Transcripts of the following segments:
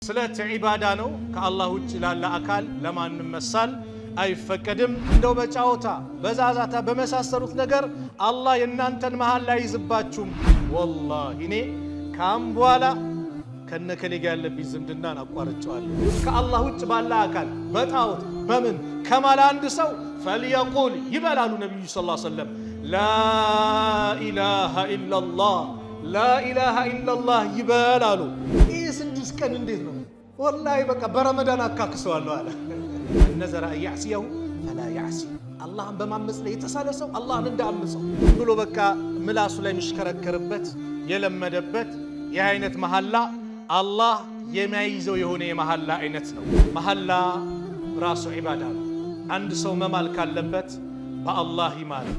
ስለት ዒባዳ ነው። ከአላህ ውጭ ላለ አካል ለማንም መሳል አይፈቀድም። እንደው በጫወታ በዛዛታ በመሳሰሉት ነገር አላህ የእናንተን መሃል ላይ ይዝባችሁም። ወላሂ እኔ ካም በኋላ ከነከሌ ጋር ያለብኝ ዝምድናን አቋርጬዋለሁ። ከአላህ ውጭ ባለ አካል በጣዖት በምን ከማል አንድ ሰው ፈልየቁል ይበላሉ ነብዩ ሰለላሁ ዐለይሂ ወሰለም ላ ኢላሃ ኢላላህ ላኢላሃ ኢላላህ ይበላሉ። ይህ 6 ቀን እንዴት ነው? ወላሂ በቃ በረመዳን አካክሰዋለሁ አለ። ነዘረ ያዕሲየሁ ፈላ ያዕሲ አላህን በማመፅ ላይ የተሳለ ሰው አላህን እንዳመፀው ብሎ በቃ ምላሱ ላይ የሚሽከረከርበት የለመደበት ይህ አይነት መሐላ አላህ የሚያይዘው የሆነ የመሐላ አይነት ነው። መሐላ ራሱ ዒባዳ ነው። አንድ ሰው መማል ካለበት በአላህ ይማል።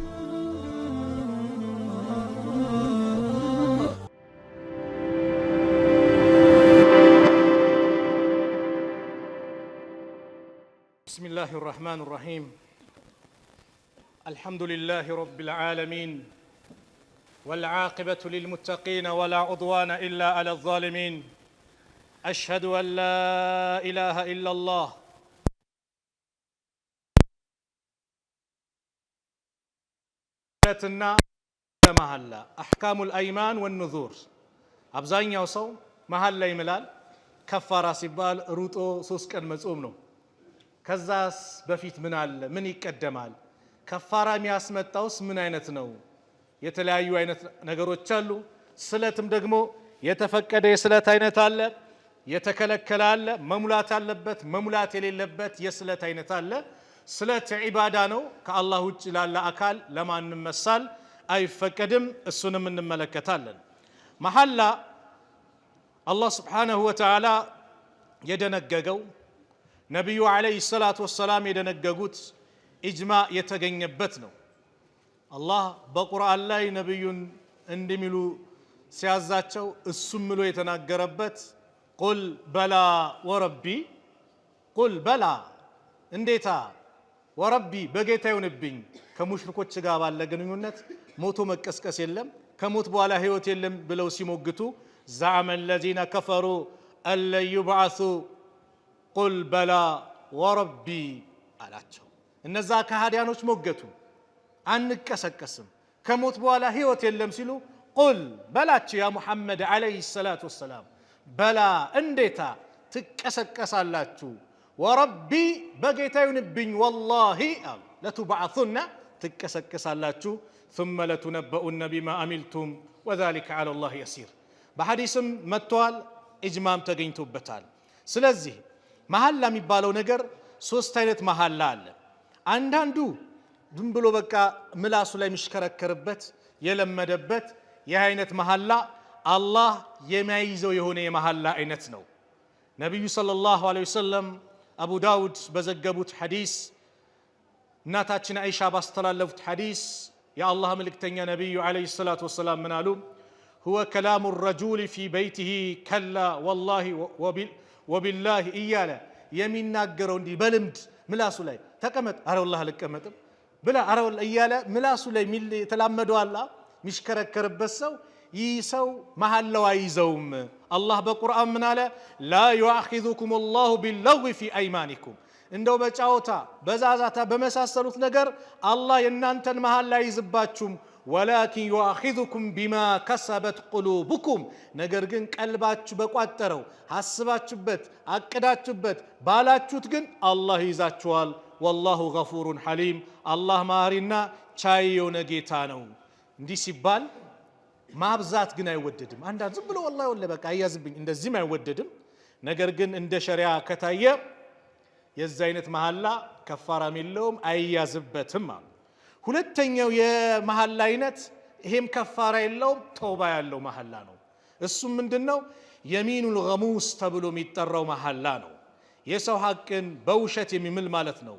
بسم الله الرحمن الرحيم الحمد لله رب العالمين والعاقبة للمتقين ولا عدوان إلا على الظالمين أشهد أن لا إله إلا الله محلا أحكام الأيمان والنذور أبزاين يوصو محلا يملال كفارة سبال روتو سوسكن مزومنو ከዛስ በፊት ምን አለ? ምን ይቀደማል? ከፋራ የሚያስመጣውስ ምን አይነት ነው? የተለያዩ አይነት ነገሮች አሉ። ስለትም ደግሞ የተፈቀደ የስለት አይነት አለ፣ የተከለከለ አለ፣ መሙላት አለበት መሙላት የሌለበት የስለት አይነት አለ። ስለት ዒባዳ ነው። ከአላህ ውጭ ላለ አካል ለማንም መሳል አይፈቀድም። እሱንም እንመለከታለን። መሐላ አላህ ሱብሓነሁ ወተዓላ የደነገገው ነቢዩ ዓለይሂ ሰላቱ ወሰላም የደነገጉት ኢጅማዕ የተገኘበት ነው። አላህ በቁርአን ላይ ነቢዩን እንዲሚሉ ሲያዛቸው እሱም ምሎ የተናገረበት ቁል በላ ወረቢ ቁል በላ እንዴታ ወረቢ በጌታ ይሁንብኝ። ከሙሽሪኮች ጋር ባለ ግንኙነት ሞቶ መቀስቀስ የለም ከሞት በኋላ ህይወት የለም ብለው ሲሞግቱ ዘዐመ ለዚነ ከፈሩ አለን ዩብዐሱ ቁል በላ ወረቢ አላቸው። እነዛ ከሃዲያኖች ሞገቱ አንቀሰቀስም ከሞት በኋላ ህይወት የለም ሲሉ ቁል በላቸው ያ ሙሐመድ ዓለይሂ ሰላቱ ወሰላም በላ እንዴታ ትቀሰቀሳላችሁ ወረቢ በጌታ ይሁንብኝ ወላሂ ለቱብዐሱና ትቀሰቀሳላችሁ ثم لتنبؤن بما عملتم وذلك على الله يسير በሐዲስም መጥቷል ኢጅማም ተገኝቶበታል። ስለዚህ መሐላ የሚባለው ነገር 3 አይነት መሐላ አለ። አንዳንዱ ዝም ብሎ በቃ ምላሱ ላይ የሚሽከረከርበት የለመደበት ይህ አይነት መሐላ አላህ የሚያይዘው የሆነ የመሐላ አይነት ነው። ነብዩ ሰለላሁ ዐለይሂ ወሰለም አቡ ዳውድ በዘገቡት ሐዲስ እናታችን አይሻ ባስተላለፉት ሐዲስ የአላህ መልእክተኛ ነብዩ ዐለይሂ ሰላቱ ወሰላም ምን አሉ? هو كلام الرجل في بيته كلا والله ወቢላሂ እያለ የሚናገረው እንዲህ በልምድ ምላሱ ላይ ተቀመጥ አረ ወላሂ አልቀመጥም ብላ አረ ወላሂ እያለ ምላሱ ላይ የተላመደው አላ ሚሽከረከርበት ሰው ይህ ሰው መሐላው አይዘውም። አላህ በቁርአን ምን አለ? ላ ዩአኺዙኩም አላሁ ቢለግዊ ፊ አይማኒኩም እንደው በጫወታ በዛዛታ በመሳሰሉት ነገር አላህ የእናንተን መሐላ አይዝባችሁም ወላኪን ዩአኺዙኩም ቢማ ከሰበት ቁሉቡኩም ነገር ግን ቀልባችሁ በቋጠረው አስባችሁበት አቅዳችሁበት ባላችሁት ግን አላህ ይዛችኋል። ወላሁ ገፉሩን ሐሊም አላህ ማሪና ቻይ የሆነ ጌታ ነው። እንዲህ ሲባል ማብዛት ግን አይወደድም። አንዳንድ ዝም ብሎ ወላሂ ወላሂ በቃ አያዝብኝ እንደዚህም አይወደድም። ነገር ግን እንደ ሸሪዓ ከታየ የዚህ አይነት መሐላ ከፋራም የለውም አይያዝበትም አሉ። ሁለተኛው የመሐላ አይነት ይሄም ከፋራ የለውም ተውባ ያለው መሐላ ነው። እሱም ምንድነው? የሚኑል ገሙስ ተብሎ የሚጠራው መሐላ ነው። የሰው ሐቅን በውሸት የሚምል ማለት ነው።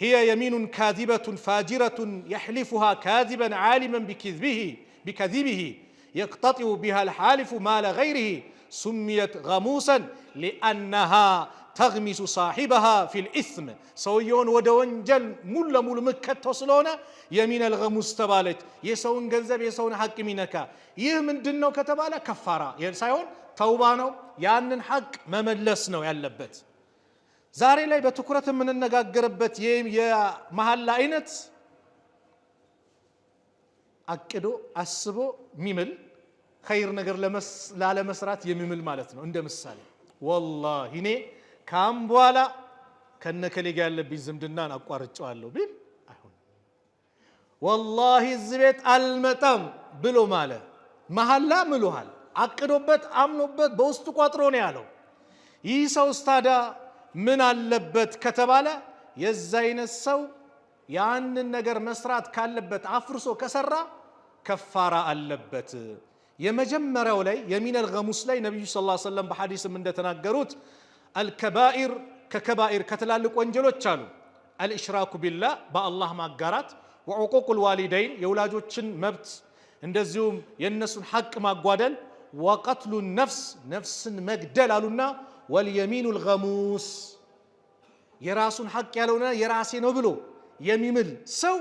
هي يمين كاذبة فاجرة يحلفها كاذبا عالما بكذبه يقتطع بها الحالف مال غيره سميت غموسا لأنها ተግሚሱ ሳሒበሃ ፊል ኢስም ሰውየውን ወደ ወንጀል ሙሉ ለሙሉ መከተው ስለሆነ የሚነል ገሙስ ተባለች። የሰውን ገንዘብ የሰውን ሐቅ ሚነካ ይህ ምንድነው ከተባለ ከፋራ ሳይሆን ተውባ ነው። ያንን ሐቅ መመለስ ነው ያለበት። ዛሬ ላይ በትኩረት የምንነጋገርበት የመሐላ አይነት አቅዶ አስቦ ሚምል ኸይር ነገር ላለመስራት የሚምል ማለት ነው። እንደ ምሳሌ ወላሂ እኔ ካም በኋላ ከነከሌ ጋር ያለብኝ ዝምድናን አቋርጬዋለሁ ቢል አይሆንም። ወላሂ እዚህ ቤት አልመጣም ብሎ ማለ መሐላ ምሎሃል፣ አቅዶበት አምኖበት በውስጡ ቋጥሮ ነው ያለው። ይህ ሰው ታዲያ ምን አለበት ከተባለ የዛ አይነት ሰው ያንን ነገር መስራት ካለበት አፍርሶ ከሰራ ከፋራ አለበት። የመጀመሪያው ላይ የሚነል ገሙስ ላይ ነብዩ ሰለላሁ ዐለይሂ ወሰለም በሐዲስም እንደተናገሩት አልከባኢር ከከባኢር ከትላልቅ ወንጀሎች አሉ አልኢሽራኩ ቢላህ በአላህ ማጋራት፣ ወዑቁቁል ዋሊደይን የወላጆችን መብት እንደዚሁም የነሱን ሐቅ ማጓደል፣ ወቀትሉ ነፍስ ነፍስን መግደል አሉና ወልየሚኑል ገሙስ የራሱን ሐቅ ያለውና የራሴ ነው ብሎ የሚምል ሰው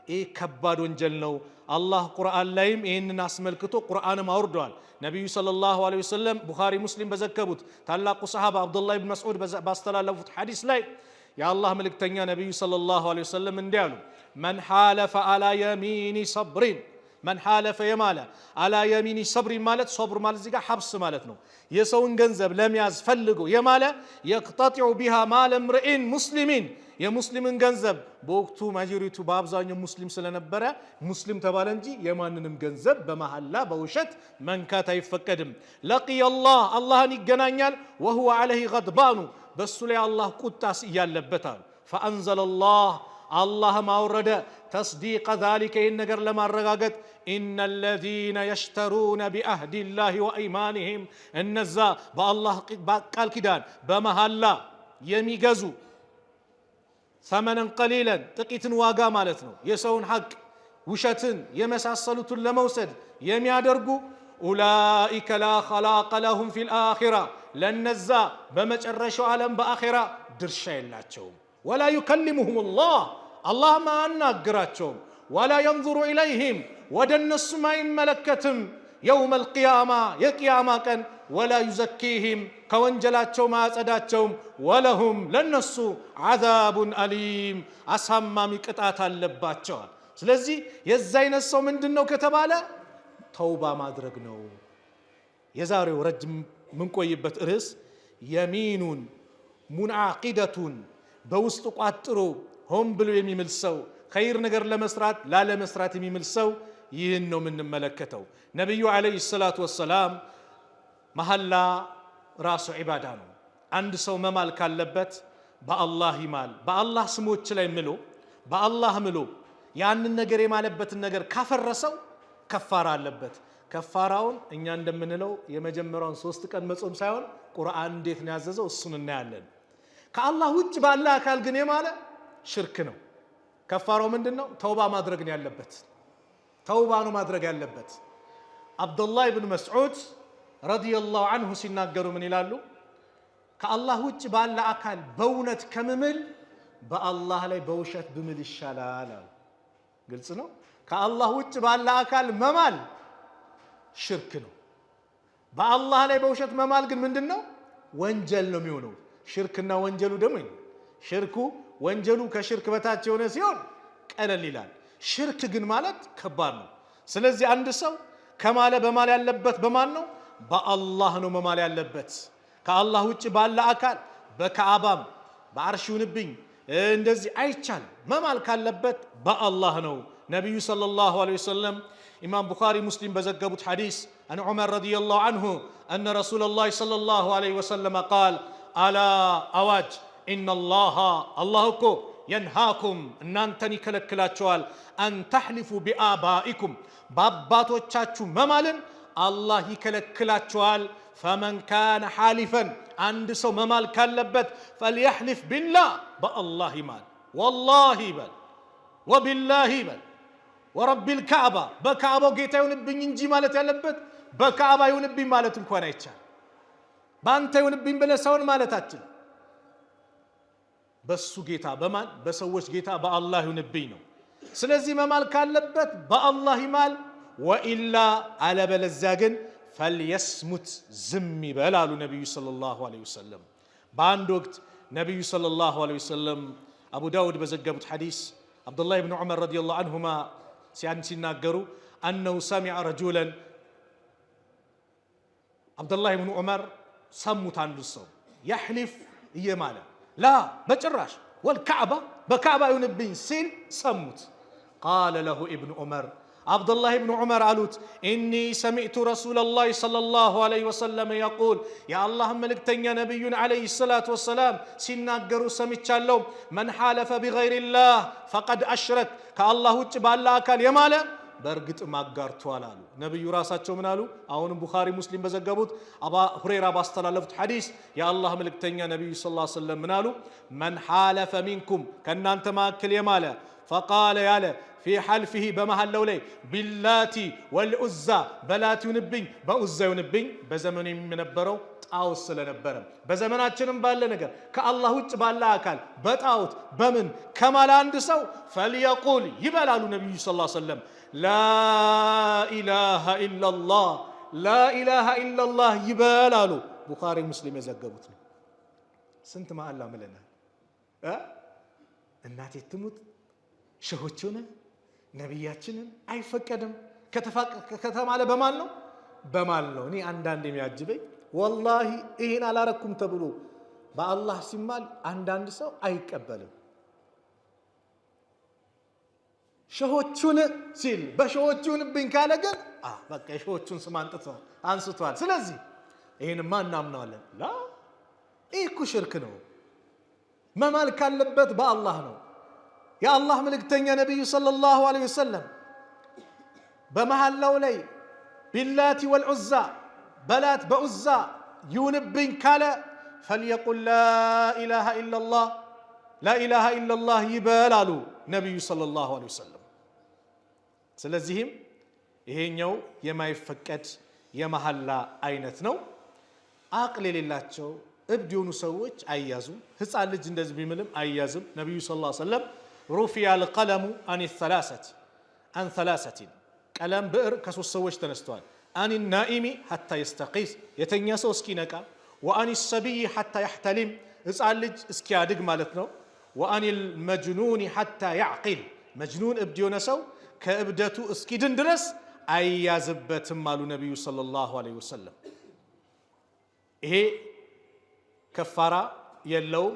ይህ ከባድ ወንጀል ነው። አላህ ቁርአን ላይም ይህንን አስመልክቶ ቁርአንም አውርደዋል። ነቢዩ ሰለላሁ ዐለይሂ ወሰለም ቡኻሪ ሙስሊም በዘገቡት ታላቁ ሰሃባ አብዱላህ ብን መስዑድ ባስተላለፉት ሐዲስ ላይ የአላህ መልእክተኛ ነቢዩ ሰለላሁ ዐለይሂ ወሰለም እንዲህ አሉ፣ መን ሓለፈ አላ የሚኒ ሰብሪን መን ሓለፈ የማለ አላ የሚኒ ሰብሪን ማለት ሶብር ማለት እዚህ ጋር ሐብስ ማለት ነው። የሰውን ገንዘብ ለመያዝ ፈልጎ የማለ የቅተጢዑ ቢሃ ማለ ምርኢን ሙስሊሚን የሙስሊምን ገንዘብ በወቅቱ ማጆሪቱ በአብዛኛው ሙስሊም ስለነበረ ሙስሊም ተባለ እንጂ የማንንም ገንዘብ በመሐላ በውሸት መንካት አይፈቀድም። ለቂየ አላህ አላህን ይገናኛል። ወሁወ ዐለይሂ ገድባኑ በሱ ላይ አላህ ቁጣስ እያለበታል። ፈአንዘለ አላህ አላህም አውረደ ተስዲቀ ዛሊከ ይህን ነገር ለማረጋገጥ ኢነ ለዚነ የሽተሩነ ቢአህዲላሂ ወአይማኒሂም እነዛ በአላህ ቃል ኪዳን በመሐላ የሚገዙ ሰመነን ቀሊለን ጥቂትን ዋጋ ማለት ነው የሰውን ሐቅ ውሸትን የመሳሰሉትን ለመውሰድ የሚያደርጉ ኡላኢከ ላ ኸላቀ ለሁም ፊል አኺራ ለነዛ በመጨረሻው ዓለም በአኺራ ድርሻ የላቸውም። ወላ ዩከሊሙሁም አላህም አያናግራቸውም። ወላ የንዙሩ ኢለይሂም ወደ እነሱም አይመለከትም። የውመል ቂያማ የቂያማ ቀን ወላ ዩዘኪሂም ከወንጀላቸው ማያጸዳቸውም። ወለሁም ለነሱ ዐዛቡን አሊም አሳማሚ ቅጣት አለባቸዋል። ስለዚህ የዛ አይነት ሰው ምንድን ነው ከተባለ ተውባ ማድረግ ነው። የዛሬው ረጅም የምንቆይበት ርዕስ የሚኑን ሙንዓቂደቱን በውስጡ ቋጥሮ ሆን ብሎ የሚምል ሰው ኸይር ነገር ለመስራት ላለመስራት የሚምል ሰው ይህን ነው የምንመለከተው። ነቢዩ ዓለይሂ ሰላቱ ወሰላም መሐላ ራሱ ዒባዳ ነው። አንድ ሰው መማል ካለበት በአላህ ይማል። በአላህ ስሞች ላይ ምሎ በአላህ ምሎ ያንን ነገር የማለበትን ነገር ካፈረሰው ከፋራ አለበት። ከፋራውን እኛ እንደምንለው የመጀመሪያውን 3 ቀን መጾም ሳይሆን ቁርአን እንዴት ነው ያዘዘው እሱን እናያለን። ከአላህ ውጭ ባለ አካል ግን የማለ ሽርክ ነው። ከፋራው ምንድነው? ተውባ ማድረግ ነው ያለበት። ተውባ ነው ማድረግ ያለበት። አብዱላህ ብን መስዑድ ረዲየላሁ ዐንሁ ሲናገሩ ምን ይላሉ? ከአላህ ውጭ ባለ አካል በእውነት ከምምል በአላህ ላይ በውሸት ብምል ይሻላል አሉ። ግልጽ ነው። ከአላህ ውጭ ባለ አካል መማል ሽርክ ነው። በአላህ ላይ በውሸት መማል ግን ምንድነው? ወንጀል ነው የሚሆነው። ሽርክና ወንጀሉ ደግሞ ሽርኩ ወንጀሉ ከሽርክ በታች የሆነ ሲሆን ቀለል ይላል። ሽርክ ግን ማለት ከባድ ነው። ስለዚህ አንድ ሰው ከማለ በማል ያለበት በማን ነው? በአላህ ነው መማል ያለበት። ከአላህ ውጭ ባለ አካል በካዕባም በአርሽ ይሁንብኝ እንደዚህ አይቻልም። መማል ካለበት በአላህ ነው። ነቢዩ ሰለላሁ ዐለይሂ ወሰለም ኢማም ቡኻሪ ሙስሊም በዘገቡት ሐዲስ አን ዑመር ረዲየላሁ ዐንሁ አነ ረሱለላህ ሰለላሁ ዐለይሂ ወሰለም ቃል አላ አዋጅ ኢነላሃ አላህ እኮ የንሃኩም እናንተን ይከለክላቸዋል አን ተሕሊፉ ቢአባኢኩም በአባቶቻችሁ መማልን አላህ ይከለክላቸዋል። ፈመን ካነ ሓሊፈን አንድ ሰው መማል ካለበት ፈልየሕሊፍ ቢላህ በአላህ ይማል። ወላሂ ይበል፣ ወቢላሂ ይበል፣ ወረቢል ካዕባ በካዕባው ጌታ ይሁንብኝ እንጂ ማለት ያለበት በካዕባ ይሁንብኝ ማለት እንኳን አይቻል። በአንተ ይሁንብኝ ብለህ ሰውን ማለታችን በሱ ጌታ በማን በሰዎች ጌታ በአላህ ይሁንብኝ ነው። ስለዚህ መማል ካለበት በአላህ ይማል። ወኢላ አለበለዚያ ግን ፈልየስሙት ዝም ይበል አሉ ነቢዩ ሰለላሁ ዐለይሂ ወሰለም። በአንድ ወቅት ነቢዩ ሰለላሁ ዐለይሂ ወሰለም አቡ ዳውድ በዘገቡት ሐዲስ አብዱላህ ብን ዑመር ረዲየላሁ ዐንሁማ ሲናገሩ አነሁ ሰሚዐ ረጁለን አብዱላህ ብን ዑመር ሰሙት አንዱ ሰው ያሕሊፍ እየማለ ላ በጭራሽ ወልካዕባ በካዕባ ይሁንብኝ ሲል ሰሙት። ቃለ ለሁ ኢብኑ ዑመር አብዱላህ ብን ዑመር አሉት ኢኒ ሰሚዕቱ ረሱለላህ ሰለላሁ ዐለይሂ ወሰለም የቁል የአላህ መልእክተኛ ነቢዩን ዐለይሂ ሰላቱ ወሰላም ሲናገሩ ሰምቻለሁ። መን ሓለፈ ቢገይሪላህ ፈቀድ አሽረክ ከአላህ ውጭ ባለ አካል የማለ በእርግጥ ማጋርቷል አሉ። ነቢዩ ራሳቸው ምን አሉ? አሁንም ቡኻሪ ሙስሊም በዘገቡት አባ ሁረይራ ባስተላለፉት ሐዲስ የአላህ መልእክተኛ ነቢዩ ሰለላሁ ዐለይሂ ወሰለም ምን አሉ? መን ሓለፈ ሚንኩም ከእናንተ መካከል የማለ ፈቃለ ያለ ፊ ሐልፊሂ በመሐላው ላይ ቢላቲ ወልዑዛ በላት ይሁንብኝ በዑዛ ይሁንብኝ። በዘመኑ የሚነበረው ጣዖት ስለነበረ በዘመናችንም ባለ ነገር ከአላህ ውጭ ባለ አካል በጣዖት በምን ከማለ አንድ ሰው ፈልየቁል ይበላሉ ነቢዩ ሰለላሁ ዐለይሂ ወሰለም ላኢላሃ ኢላላህ ላኢላሃ ኢላላህ ይበላሉ። ቡኻሪ ሙስሊም የዘገቡት ነው። ስንት መሐላ ምለናል። እናቴ ትሙት ሸሆቹን ነቢያችንን አይፈቀድም ከተማለ በማል ነው በማል ነው። እኔ አንዳንድ የሚያጅበኝ ወላሂ ይህን አላረኩም ተብሎ በአላህ ሲማል አንዳንድ ሰው አይቀበልም። ሸሆቹን ሲል በሸሆቹን ብኝ ካለ ግን በቃ የሸሆቹን ስም አንስቷል። ስለዚህ ይህንማ እናምነዋለን። ላ ይህ እኮ ሽርክ ነው። መማል ካለበት በአላህ ነው። የአላህ መልእክተኛ ነቢዩ ሰለላሁ ዐለይሂ ወሰለም በመሐላው ላይ ቢላቲ ወልዑዛ በላት በዑዛ ይሁንብኝ ካለ ፈልየቁል ላኢላሃ ኢላላህ ላኢላሃ ኢላላህ ይበል አሉ ነቢዩ ሰለላሁ ዐለይሂ ወሰለም። ስለዚህም ይሄኛው የማይፈቀድ የመሐላ አይነት ነው። አቅል የሌላቸው እብድ የሆኑ ሰዎች አይያዙም። ህፃን ልጅ እንደዚህ ቢምልም አይያዝም። ነቢዩ ሰለላሁ ዐለይሂ ወሰለም ሩፊያ አልቀለሙ አን ሰላሰቲን ቀለም ብዕር ከሶስት ሰዎች ተነስተዋል። አን ናኢሚ ሐታ የስተቂዝ የተኛ ሰው እስኪነቃ፣ ወአን ሰቢይ ሐታ ያሕተሊም ህፃን ልጅ እስኪያድግ ማለት ነው። ወአን ልመጅኑኒ ሐታ ያዕቂል መጅኑን እብድ የሆነ ሰው ከእብደቱ እስኪድን ድረስ አይያዝበትም አሉ ነቢዩ ሰለላሁ ዐለይሂ ወሰለም። ይሄ ከፋራ የለውም።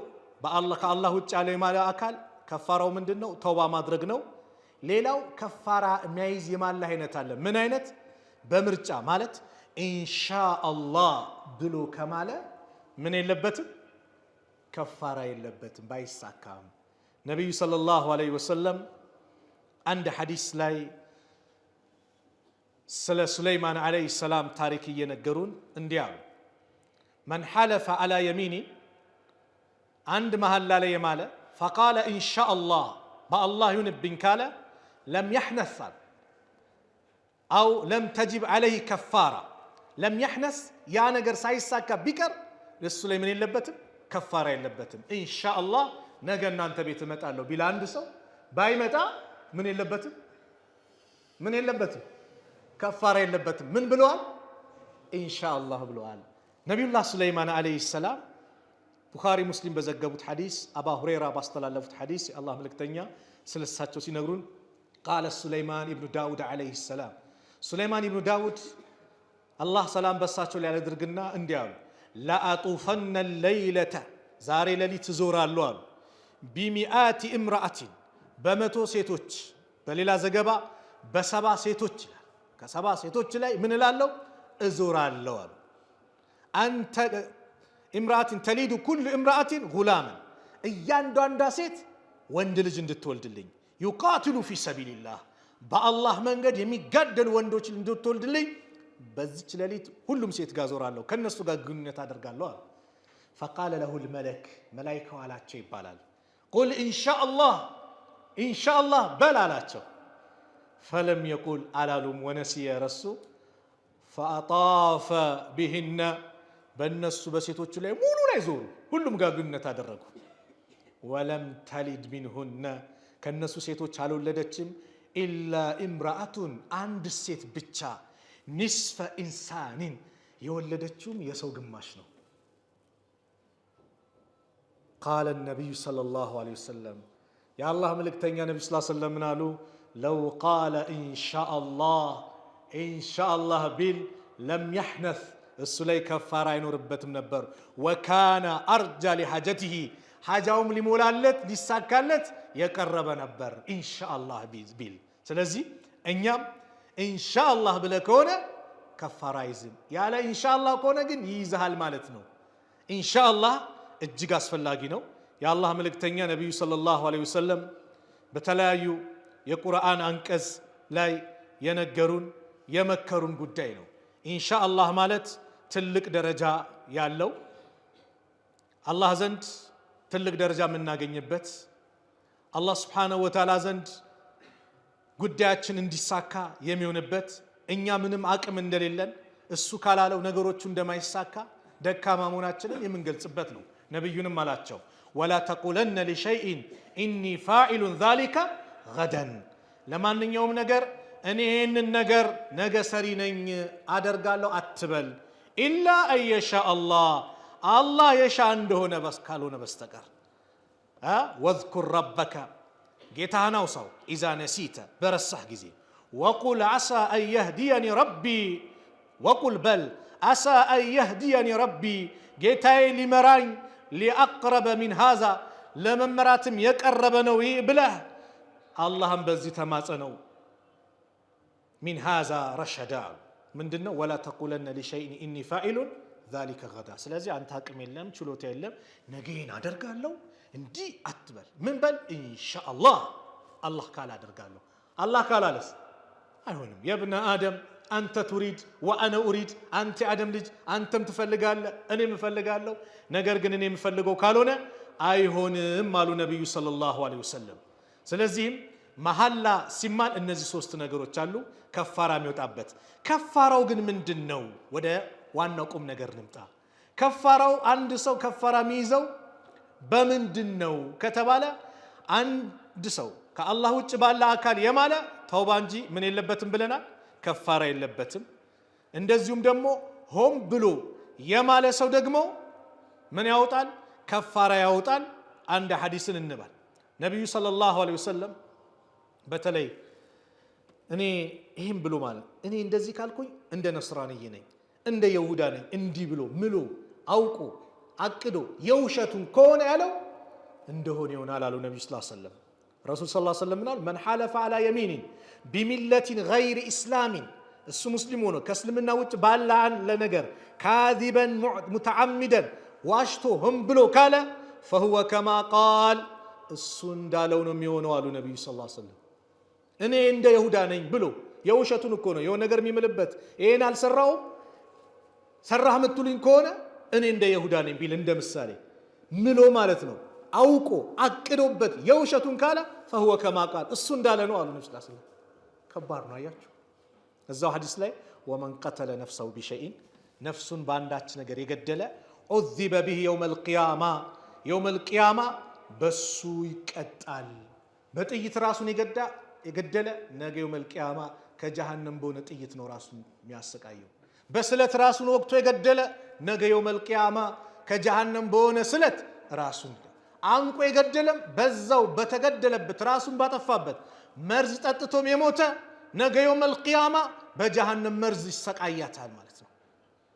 ከአላህ ውጭ ያለ የማለ አካል ከፋራው ምንድን ነው? ተውባ ማድረግ ነው። ሌላው ከፋራ የሚያይዝ የማላ አይነት አለ። ምን አይነት? በምርጫ ማለት ኢንሻአላህ ብሎ ከማለ ምን የለበትም? ከፋራ የለበትም፣ ባይሳካም። ነቢዩ ሰለላሁ ዐለይሂ ወሰለም አንድ ሐዲስ ላይ ስለ ሱለይማን ዐለይሂ ሰላም ታሪክ እየነገሩን እንዲህ አሉ። መን ሐለፈ ዐላ የሚኒ አንድ መሐላ ላይ የማለ ፈቃለ ኢንሻአላህ በአላህ ይሁንብኝ ካለ ለም ያሕነስ አው ለም ተጅብ ዐለይህ ከፋራ ለም ያሕነስ ያ ነገር ሳይሳካ ቢቀር እሱ ላይ ምን የለበትም? ከፋራ የለበትም። ኢንሻአላህ ነገ እናንተ ቤት እመጣለሁ ቢል አንድ ሰው ባይመጣ ምን የለበትም? ምን የለበትም? ከፋራ የለበትም። ምን ብለዋል? ኢንሻአላህ ብለዋል። ነቢዩላህ ሱለይማን ዐለይሂ ሰላም ቡኻሪ ሙስሊም በዘገቡት ሐዲስ አባ ሁረይራ ባስተላለፉት ሐዲስ የአላህ መልእክተኛ ስለሳቸው ሲነግሩን ቃለ ሱለይማን ኢብኑ ዳውድ ዐለይሂ ሰላም ሱለይማን ኢብኑ ዳውድ አላህ ሰላም በሳቸው ላይ ያድርግና እንዲህ አሉ። ለአጡፈነ ለይለተ ዛሬ ሌሊት እዞራለሁ አሉ። ቢሚአቲ እምራአቲን በመቶ ሴቶች፣ በሌላ ዘገባ በሰባ ሴቶች ይላል። ከሰባ ሴቶች ላይ ምን እላለሁ? እዞራለሁ አሉ። አንተ እምራአቲን ተሊዱ ኩሉ እምራአቲን ጉላመን እያንዳንዷ ሴት ወንድ ልጅ እንድትወልድልኝ፣ ዩቃትሉ ፊ ሰቢልላህ በአላህ መንገድ የሚጋደሉ ወንዶች እንድትወልድልኝ በዚች ሌሊት ሁሉም ሴት ጋር ዞራለሁ፣ ከነሱ ጋር ግንኙነት አደርጋለሁ አሉ። ፈቃለ ለሁ ልመለክ መላይካው አላቸው ይባላል ቁል ኢንሻአላህ ኢንሻአላህ በል አላቸው። ፈለም የቁል አላሉም። ወነሲየ ረሱ ፈአጣፈ ቢህነ በእነሱ በሴቶቹ ላይ ሙሉ ላይ ዞሩ፣ ሁሉም ጋር ግንኙነት አደረጉ። ወለም ተሊድ ሚንሁነ ከነሱ ሴቶች አልወለደችም ኢላ ኢምራአቱን አንድ ሴት ብቻ ኒስፈ ኢንሳኒን የወለደችውም የሰው ግማሽ ነው። ቃለ ነቢዩ ሰለላሁ ዐለይሂ ወሰለም የአላህ መልእክተኛ ነቢዩ ሰለላሁ ዐለይሂ ወሰለም ምን አሉ? ለው ቃለ ኢንሻአላህ ቢል ለም የሕነፍ እሱ ላይ ከፋራ አይኖርበትም ነበር። ወካነ አርጃ ሊሐጀቲሂ ሓጃውም ሊሞላለት ሊሳካለት የቀረበ ነበር ኢንሻአላህ ቢል። ስለዚህ እኛም ኢንሻአላህ ብለህ ከሆነ ከፋራ አይዝም፣ ያለ ኢንሻአላህ ከሆነ ግን ይይዝሃል ማለት ነው። ኢንሻአላህ እጅግ አስፈላጊ ነው። የአላህ መልእክተኛ ነቢዩ ሰለላሁ ዐለይሂ ወሰለም በተለያዩ የቁርአን አንቀጽ ላይ የነገሩን የመከሩን ጉዳይ ነው። ኢንሻአላህ ማለት ትልቅ ደረጃ ያለው አላህ ዘንድ ትልቅ ደረጃ የምናገኝበት አላህ ስብሓነሁ ወተዓላ ዘንድ ጉዳያችን እንዲሳካ የሚሆንበት እኛ ምንም አቅም እንደሌለን እሱ ካላለው ነገሮቹ እንደማይሳካ ደካማ መሆናችንን የምንገልጽበት ነው። ነቢዩንም አላቸው ወላ ተቁለነ ሊሸይኢን ኢኒ ፋኢሉን ዛሊከ ገደን፣ ለማንኛውም ነገር እኔ ይህንን ነገር ነገ ሰሪ ነኝ አደርጋለሁ አትበል። ኢላ አንየሻ አላህ የሻ እንደሆነ ካልሆነ በስተቀር ወዝኩር ረበከ ጌታህን አውሳው ኢዛ ነሲተ በረሳህ ጊዜ ወቁል ዓሳ አን የህዲየኒ ረቢ ወቁል በል ዓሳ አን የህዲየኒ ረቢ ጌታዬ ሊመራኝ ሊአቅረበ ሚን ሃዛ ለመመራትም የቀረበ ነው ይህ ብለህ አላህም በዚህ ተማጸነው። ሚን ሃዛ ረሸዳ ምንድን ነው? ወላ ተቁለነ ሊሸይኢን ኢኒ ፋኢሉን ዛሊከ ገዳ። ስለዚህ አንተ አቅም የለም ችሎታ የለም ነገዬን አደርጋለሁ እንዲህ አትበል። ምን በል? ኢንሻአላህ አላህ ካለ አደርጋለሁ። አላህ ካላለስ አይሆንም። የብነ አደም አንተ ቱሪድ ወአነ ኡሪድ፣ አንተ አደም ልጅ አንተም ትፈልጋለህ እኔም እፈልጋለሁ፣ ነገር ግን እኔ የምፈልገው ካልሆነ አይሆንም አሉ ነቢዩ ሰለላሁ ዐለይሂ ወሰለም። ስለዚህም መሐላ ሲማል እነዚህ ሶስት ነገሮች አሉ ከፋራ የሚወጣበት። ከፋራው ግን ምንድን ነው? ወደ ዋናው ቁም ነገር እንምጣ። ከፋራው አንድ ሰው ከፋራ የሚይዘው በምንድን ነው ከተባለ አንድ ሰው ከአላህ ውጭ ባለ አካል የማለ ተውባ እንጂ ምን የለበትም ብለናል? ከፋራ የለበትም። እንደዚሁም ደግሞ ሆም ብሎ የማለ ሰው ደግሞ ምን ያወጣል? ከፋራ ያወጣል። አንድ ሐዲስን እንባል። ነቢዩ ሰለላሁ ዐለይሂ ወሰለም በተለይ እኔ ይህም ብሎ ማለት እኔ እንደዚህ ካልኩኝ እንደ ነስራንይ ነኝ እንደ ይሁዳ ነኝ እንዲህ ብሎ ምሎ አውቆ አቅዶ የውሸቱን ከሆነ ያለው እንደሆነ ይሆናል አሉ ነቢዩ ሰለላሁ ዐለይሂ ወሰለም። ረሱል ሰለላሁ ዐለይሂ ወሰለም ምናል? መን ሐለፈ ዐላ የሚኒን ቢሚለቲን ገይሪ ኢስላሚን፣ እሱ ሙስሊም ሆኖ ከእስልምና ውጭ ባለ ለነገር ካዚበን ሙተዓሚደን ዋሽቶ ሆን ብሎ ካለ ፈሁወ ከማ ቃል፣ እሱ እንዳለው ነው የሚሆነው አሉ ነቢዩ ሰለላሁ ዐለይሂ ወሰለም። እኔ እንደ ይሁዳ ነኝ ብሎ የውሸቱን እኮ ነው የሆነ ነገር የሚምልበት ይሄን አልሰራውም ሰራህ ምትሉኝ ከሆነ እኔ እንደ ይሁዳ ነኝ ቢል እንደ ምሳሌ ምሎ ማለት ነው። አውቆ አቅዶበት የውሸቱን ካለ ፈሁወ ከማ ቃል፣ እሱ እንዳለ ነው አሉ ነብዩ ሰለላሁ ዐለይሂ ወሰለም። ከባድ ነው አያችሁ። እዛው ሐዲስ ላይ ወመን ቀተለ ነፍሰሁ ቢሸይን፣ ነፍሱን በአንዳች ነገር የገደለ ዑዚበ ቢሂ የውመል ቂያማ በሱ ይቀጣል። በጥይት ራሱን የገደለ ነገ የውመል ቂያማ ከጀሃነም በሆነ ጥይት ነው ራሱን የሚያሰቃየው። በስለት ራሱን ወቅቶ የገደለ ነገ የውመል ቂያማ ከጀሃነም በሆነ ስለት ራሱን አንቆ የገደለም በዛው በተገደለበት ራሱን ባጠፋበት መርዝ ጠጥቶም የሞተ ነገ የውመል ቂያማ በጀሃነም መርዝ ይሰቃያታል ማለት ነው።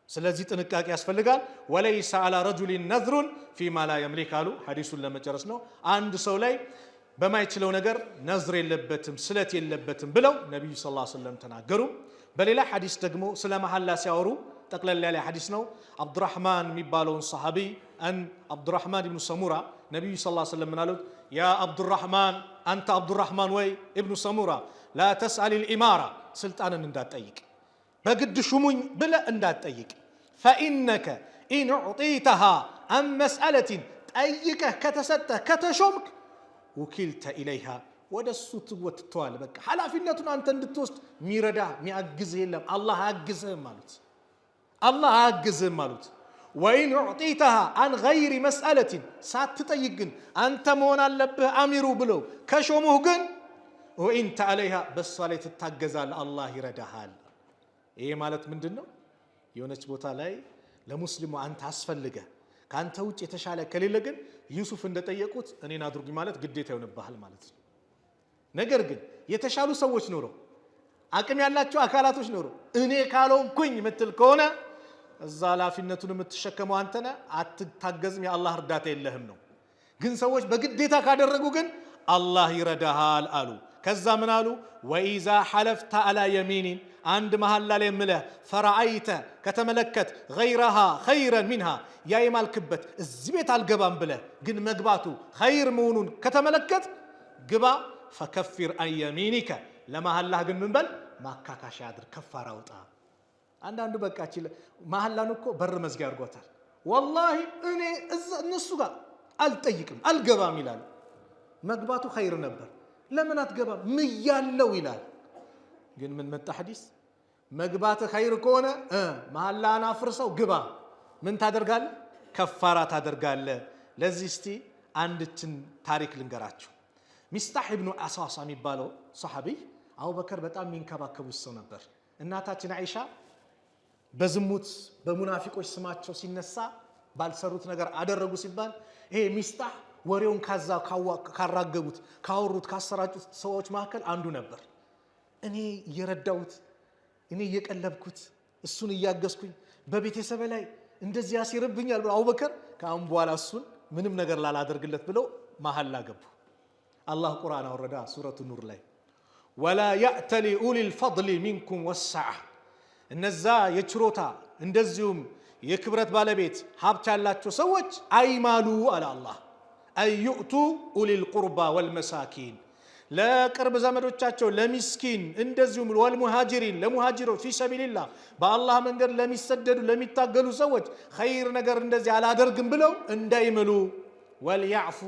ስለዚህ ጥንቃቄ ያስፈልጋል። ወለይሰ ዐላ ረጁሊን ነዝሩን ፊማ ላ የምሊክ አሉ። ሐዲሱን ለመጨረስ ነው። አንድ ሰው ላይ በማይችለው ነገር ነዝር የለበትም ስለት የለበትም ብለው ነቢዩ ሰለላሁ ዐለይሂ ወሰለም ተናገሩ። በሌላ ሐዲስ ደግሞ ስለ መሐላ ሲያወሩ ጠቅለል ያለ ሐዲስ ነው። አብዱራህማን የሚባለውን ሰሐቢ አብዱራህማን ኢብኑ ሰሙራ ነቢዩ ሰለላሁ ዐለይሂ ወሰለም ምን አሉት? ያ አብዱራህማን፣ አንተ አብዱራህማን ወይ ኢብኑ ሰሙራ ላ ተስአሊል ኢማራ፣ ስልጣንን እንዳትጠይቅ በግድ ሹሙኝ ብለህ እንዳትጠይቅ። ፈኢነከ ኢን ኡዕጢተሃ አን መስአለቲን፣ ጠይቀህ ከተሰጠህ ከተሾምክ ውኪልተ ኢለይሃ፣ ወደ እሱ ትወትተዋል። በቃ ኃላፊነቱን አንተ እንድትወስድ የሚረዳ የሚያግዝህ የለም። አላህ አያግዝህም አሉት። አላህ አያግዝህም አሉት። ወኢን ኡዕጢተሃ አን ገይሪ መስአለቲን፣ ሳትጠይቅ ግን አንተ መሆን አለብህ አሚሩ ብለው ከሾሙህ ግን ወኢንተ ዐለይሃ፣ በእሷ ላይ ትታገዛለህ፣ አላህ ይረዳሃል። ይሄ ማለት ምንድነው? የሆነች ቦታ ላይ ለሙስሊሙ አንተ አስፈልገ ካንተ ውጭ የተሻለ ከሌለ ግን ዩሱፍ እንደጠየቁት እኔን አድርጉኝ ማለት ግዴታ ይሆንብሃል ማለት ነው። ነገር ግን የተሻሉ ሰዎች ኖሮ አቅም ያላቸው አካላቶች ኖሮ እኔ ካልሆንኩኝ ምትል ከሆነ እዛ ኃላፊነቱን የምትሸከመው አንተ ነህ፣ አትታገዝም፣ የአላህ እርዳታ የለህም ነው። ግን ሰዎች በግዴታ ካደረጉ ግን አላህ ይረዳሃል አሉ። ከዛ ምን አሉ? ወኢዛ ሐለፍተ አላ የሚኒን አንድ መሐላ ላይ ምለህ ፈረአይተ ከተመለከት ገይረሃ ኸይረን ሚንሃ ያ የማልክበት እዚህ ቤት አልገባም ብለህ ግን መግባቱ ኸይር መሆኑን ከተመለከት ግባ። ፈከፊር አን የሚኒከ ለመሐላህ ግን ምን በል ማካካሻ አድርግ፣ ከፋራ አውጣ። አንዳንዱ በቃ መሐላን እኮ በር መዝጊያ አድርጎታል። ወላሂ እኔ እነሱ ጋር አልጠይቅም አልገባም ይላል። መግባቱ ኸይር ነበር፣ ለምን አትገባም ምያለው ይላል። ግን ምን መጣ ሐዲስ? መግባት ኸይር ከሆነ መሐላን አፍርሰው ግባ። ምን ታደርጋለህ? ከፋራ ታደርጋለህ። ለዚህ እስቲ አንድችን ታሪክ ልንገራችሁ። ሚስጣህ ኢብኑ አሳሳ የሚባለው ሰሐቢይ አቡበከር በጣም የሚንከባከቡት ሰው ነበር። እናታችን አይሻ በዝሙት በሙናፊቆች ስማቸው ሲነሳ ባልሰሩት ነገር አደረጉ ሲባል ይሄ ሚስጣህ ወሬውን ካራገቡት ካወሩት ካሰራጩት ሰዎች መካከል አንዱ ነበር። እኔ እየረዳሁት እኔ እየቀለብኩት እሱን እያገዝኩኝ በቤተሰብ ላይ እንደዚህ ያሲርብኛል ብለው አቡበከር ከአሁን በኋላ እሱን ምንም ነገር ላላደርግለት ብለው መሐላ ገቡ። አላህ ቁርአን አወረዳ ሱረቱ ኑር ላይ ወላ ያእተሊ ኡሊል ፈድሊ ሚንኩም ወሰዓ እነዛ የችሮታ እንደዚሁም የክብረት ባለቤት ሀብት ያላቸው ሰዎች አይማሉ አለ አላህ አዩእቱ ኡሊል ቁርባ ወልመሳኪን ለቅርብ ዘመዶቻቸው ለሚስኪን እንደዚሁም ወልሙሃጅሪን ለሙሃጅሮች ፊ ሰቢልላህ በአላህ መንገድ ለሚሰደዱ ለሚታገሉ ሰዎች ኸይር ነገር እንደዚህ አላደርግም ብለው እንዳይምሉ ወልያዕፉ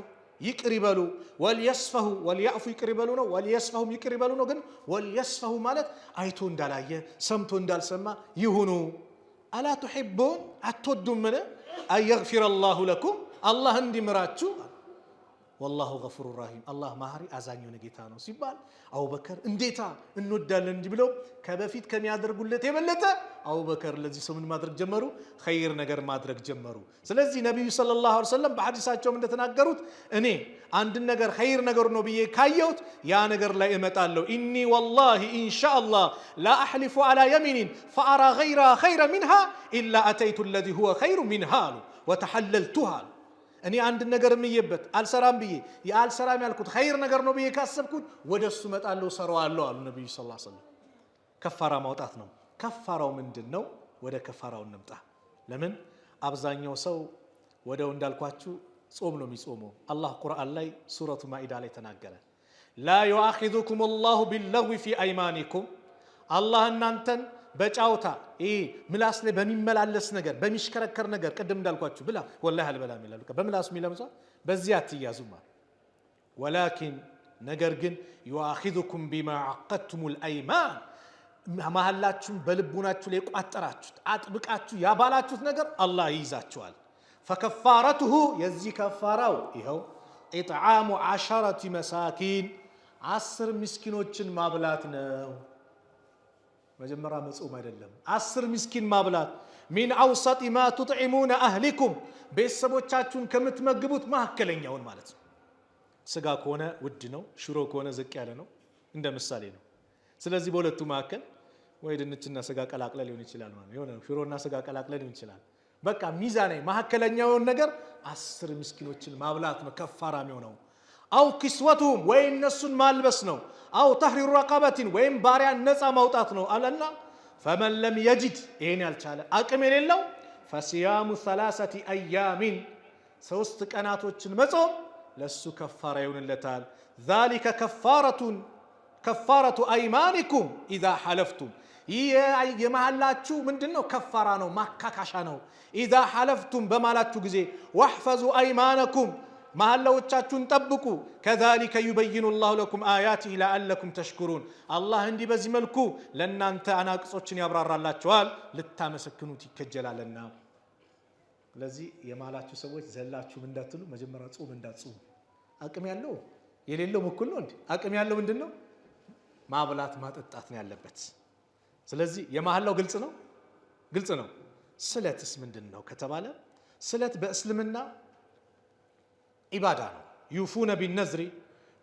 ይቅር ይበሉ ወልየስፈሁ ወልያዕፉ ይቅር ይበሉ ነው። ወልየስፈሁም ይቅር ይበሉ ነው። ግን ወልየስፈሁ ማለት አይቶ እንዳላየ ሰምቶ እንዳልሰማ ይሁኑ። አላ ቱሒቡን አትወዱምን አየግፊረ አላሁ ለኩም አላህ እንዲምራችሁ ወላሁ ገፉሩ ራሂም አላህ ማህሪ አዛኝ የሆነ ጌታ ነው ሲባል አቡበከር እንዴታ እንወዳለን እንዲህ ብለው ከበፊት ከሚያደርጉለት የበለጠ አቡበከር ለዚህ ሰው ምን ማድረግ ጀመሩ? ኸይር ነገር ማድረግ ጀመሩ። ስለዚህ ነቢዩ ሰለላሁ ዐለይሂ ወሰለም በሐዲሳቸውም እንደተናገሩት እኔ አንድ ነገር ኸይር ነገር ነው ብዬ ካየሁት ያ ነገር ላይ እመጣለሁ። ኢኒ ወላሂ ኢንሻአላህ ላ አሕሊፉ ዐላ የሚኒን ፈአራ ገይረሃ ኸይረ ሚንሃ ኢላ አተይቱ አለዚ ሁወ ኸይሩ ሚንሃ አሉ ወተሐለልቱሃ። እኔ አንድ ነገር ምየበት አልሰራም ብዬ ያልሰራም ያልኩት ኸይር ነገር ነው ብዬ ካሰብኩት ወደሱ መጣለው ሰራዋለሁ አሉ ነብዩ ሰለላሁ ዐለይሂ ወሰለም። ከፋራ ማውጣት ነው። ከፋራው ምንድነው? ወደ ከፋራው እንምጣ። ለምን አብዛኛው ሰው ወደው እንዳልኳችሁ ጾም ነው የሚጾመው። አላህ ቁርአን ላይ ሱረቱ ማኢዳ ላይ ተናገረ። ላ ዩአኺዙኩም አላሁ ቢልለግዊ ፊ አይማኒኩም አላህ እናንተን በጫውታ ምላስ ላይ በሚመላለስ ነገር በሚሽከረከር ነገር ቅድም እንዳልኳችሁ ብላ ወላሂ አልበላም ይላሉ። በምላስ የሚለምሳ በዚያ አትያዙማ። ወላኪን ነገር ግን ዩአኺዙኩም ቢማ ዐቀድቱሙል አይማን መሐላችሁን በልቡናችሁ ላይ ቋጠራችሁት አጥብቃችሁ ያባላችሁት ነገር አላህ ይይዛችኋል። ፈከፋረቱሁ የዚህ ከፋራው ይኸው ኢጥዓሙ 10 መሳኪን 10 ምስኪኖችን ማብላት ነው። መጀመሪያ መጾም አይደለም፣ 10 ምስኪን ማብላት። ሚን አውሰጢ ማ ቱጥዒሙነ አህሊኩም ቤተሰቦቻችሁን ከምትመግቡት መካከለኛውን ማለት ነው። ስጋ ከሆነ ውድ ነው፣ ሽሮ ከሆነ ዝቅ ያለ ነው፣ እንደ ምሳሌ ነው። ስለዚህ በሁለቱ መካከል ወይ ድንችና ስጋ ቀላቅለ ሊሆን ይችላል ማለት የሆነ ሽሮና ስጋ ቀላቅለ ሊሆን ይችላል። በቃ ሚዛናዊ መካከለኛውን ነገር 10 ምስኪኖችን ማብላት ነው ከፋራ የሚሆነው። አው ኪስወቱም ወይ እነሱን ማልበስ ነው። አው ተህሪሩ ረቀበቲን ወይም ባሪያን ነፃ ማውጣት ነው አለና ፈመን ለም የጅድ ይሄን ያልቻለ አቅም የሌለው ፈሲያሙ 3 አያሚን 3 ቀናቶችን መጾም ለሱ ከፋራ ይሆንለታል። ذلك ከፋረቱ አይማኒኩም ኢዛ ሐለፍቱም ይህ የመሐላችሁ ምንድነው? ከፋራ ነው፣ ማካካሻ ነው። ኢዛ ሐለፍቱም በማላችሁ ጊዜ ወሕፈዙ አይማነኩም መሐላዎቻችሁን ጠብቁ። ከዛሊከ ዩበይኑ ላሁ ለኩም አያቲሂ ለዐለኩም ተሽኩሩን አላህ እንዲህ በዚህ መልኩ ለእናንተ አናቅጾችን ያብራራላችኋል ልታመሰክኑት ይከጀላልና። ስለዚህ የማላችሁ ሰዎች ዘላችሁም እንዳትሉ መጀመሪያ ጾም እንዳትጾሙ። አቅም ያለው የሌለው እኩል ነው እንዴ? አቅም ያለው ምንድነው? ማብላት ማጠጣት ነው ያለበት። ስለዚህ የመሐላው ግልጽ ነው። ስለትስ ምንድነው ከተባለ ስለት በእስልምና ኢባዳ ነው። ዩፉነ ቢነዝሪ